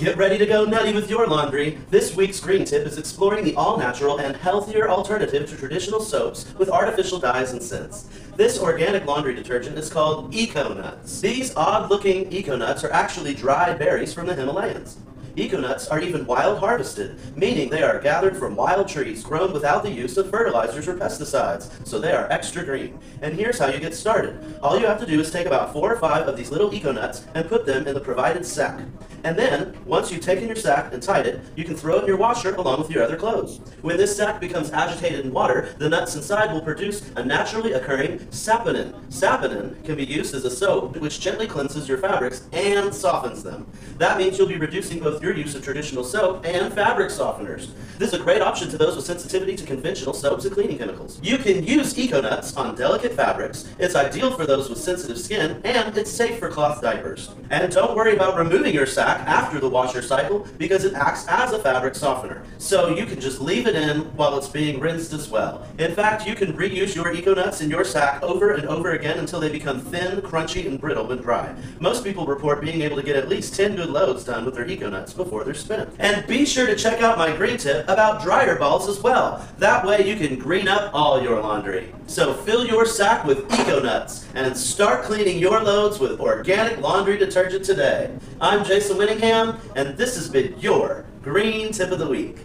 Get ready to go nutty with your laundry. This week's Green Tip is exploring the all-natural and healthier alternative to traditional soaps with artificial dyes and scents. This organic laundry detergent is called eco-nuts. These odd-looking eco-nuts are actually dried berries from the Himalayas. Eco-nuts are even wild harvested, meaning they are gathered from wild trees grown without the use of fertilizers or pesticides, so they are extra green. And here's how you get started. All you have to do is take about 4 or 5 of these little eco-nuts and put them in the provided sack. And then, once you've taken your sack and tied it, you can throw it in your washer along with your other clothes. When this sack becomes agitated in water, the nuts inside will produce a naturally occurring saponin. Saponin can be used as a soap which gently cleanses your fabrics and softens them. That means you'll be reducing both your use of traditional soap and fabric softeners. This is a great option to those with sensitivity to conventional soaps and cleaning chemicals. You can use eco-nuts on delicate fabrics. It's ideal for those with sensitive skin, and it's safe for cloth diapers. And don't worry about removing your sack after the washer cycle because it acts as a fabric softener. So you can just leave it in while it's being rinsed as well. In fact, you can reuse your eco-nuts in your sack over and over again until they become thin, crunchy, and brittle when dry. Most people report being able to get at least 10 good loads done with their eco-nuts before they're spent. And be sure to check out my green tip about dryer balls as well. That way you can green up all your laundry. So fill your sack with eco-nuts and start cleaning your loads with organic laundry detergent today. I'm Jason Winningham, and this has been your Green Tip of the Week.